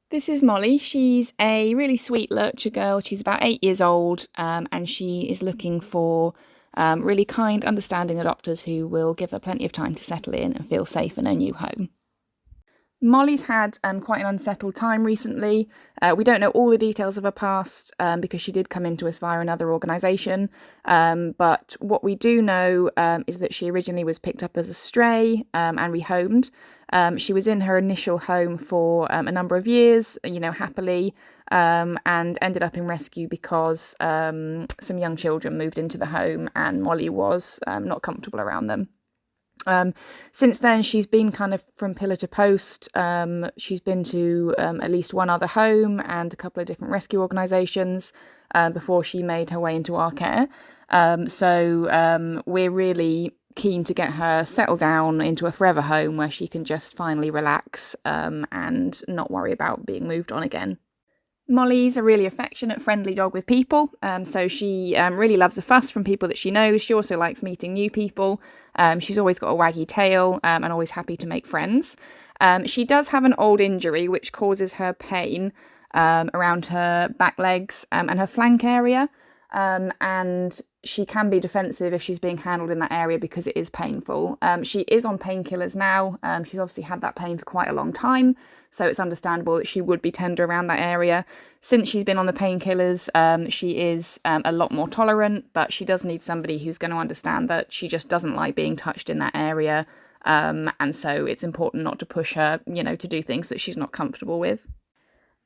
This is Molly. She's a really sweet lurcher girl. She's about 8 years old, and she is looking for really kind, understanding adopters who will give her plenty of time to settle in and feel safe in her new home. Molly's had quite an unsettled time recently. We don't know all the details of her past because she did come into us via another organisation. But what we do know is that she originally was picked up as a stray and rehomed. She was in her initial home for a number of years, happily, and ended up in rescue because some young children moved into the home and Molly was not comfortable around them. Since then, she's been kind of from pillar to post. She's been to at least one other home and a couple of different rescue organisations before she made her way into our care. So we're really keen to get her settled down into a forever home where she can just finally relax and not worry about being moved on again. Molly's a really affectionate, friendly dog with people, so she really loves a fuss from people that she knows. She also likes meeting new people. She's always got a waggy tail and always happy to make friends. She does have an old injury which causes her pain around her back legs and her flank area, and she can be defensive if she's being handled in that area because it is painful. She is on painkillers now. She's obviously had that pain for quite a long time, so it's understandable that she would be tender around that area. Since she's been on the painkillers, she is a lot more tolerant, but she does need somebody who's going to understand that she just doesn't like being touched in that area, and so it's important not to push her, to do things that she's not comfortable with.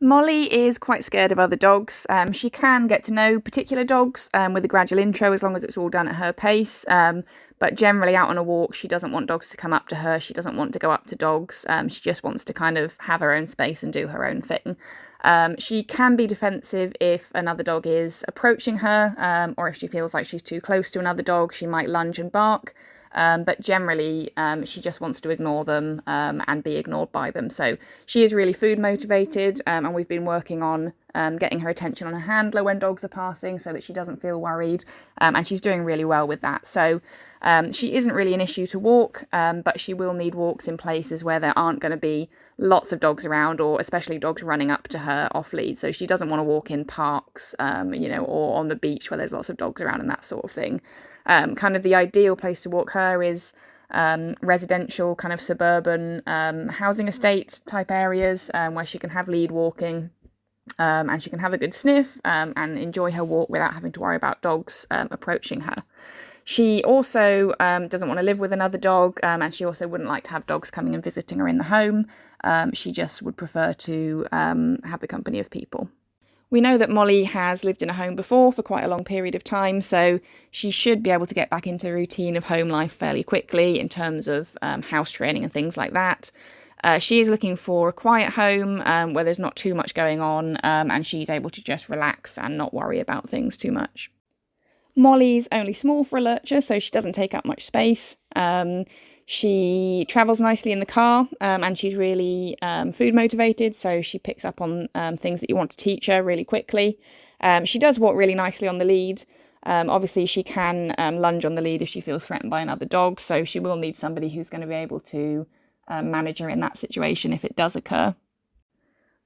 Molly is quite scared of other dogs. She can get to know particular dogs with a gradual intro as long as it's all done at her pace. But generally out on a walk, she doesn't want dogs to come up to her. She doesn't want to go up to dogs. She just wants to kind of have her own space and do her own thing. She can be defensive if another dog is approaching her, or if she feels like she's too close to another dog, she might lunge and bark. But generally, she just wants to ignore them and be ignored by them. So she is really food motivated, and we've been working on getting her attention on her handler when dogs are passing so that she doesn't feel worried, and she's doing really well with that. So she isn't really an issue to walk, but she will need walks in places where there aren't going to be lots of dogs around, or especially dogs running up to her off lead. So she doesn't want to walk in parks, or on the beach where there's lots of dogs around and that sort of thing. Kind of the ideal place to walk her is residential, kind of suburban housing estate type areas where she can have lead walking and she can have a good sniff and enjoy her walk without having to worry about dogs approaching her. She also doesn't want to live with another dog, and she also wouldn't like to have dogs coming and visiting her in the home. She just would prefer to have the company of people. We know that Molly has lived in a home before for quite a long period of time, so she should be able to get back into the routine of home life fairly quickly in terms of house training and things like that. She is looking for a quiet home where there's not too much going on, and she's able to just relax and not worry about things too much. Molly's only small for a lurcher, so she doesn't take up much space. She travels nicely in the car, and she's really food motivated, so she picks up on things that you want to teach her really quickly. She does walk really nicely on the lead. Obviously, she can lunge on the lead if she feels threatened by another dog, so she will need somebody who's going to be able to manage her in that situation if it does occur.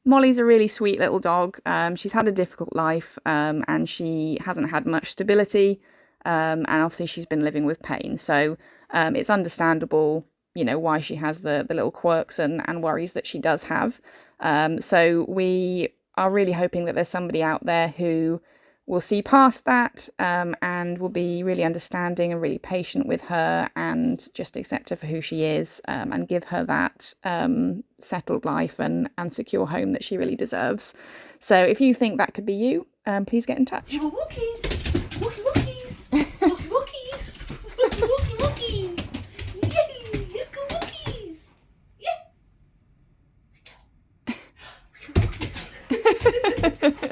Molly's a really sweet little dog. She's had a difficult life, and she hasn't had much stability, and obviously she's been living with pain, so it's understandable, why she has the little quirks and worries that she does have. So we are really hoping that there's somebody out there who will see past that and will be really understanding and really patient with her and just accept her for who she is and give her that settled life and secure home that she really deserves. So if you think that could be you, please get in touch. You Wookiees! Wookie Wookies! Wookie Wookies! Wookie Wookie Wookies! Yay! Let's go Wookies! Yeah!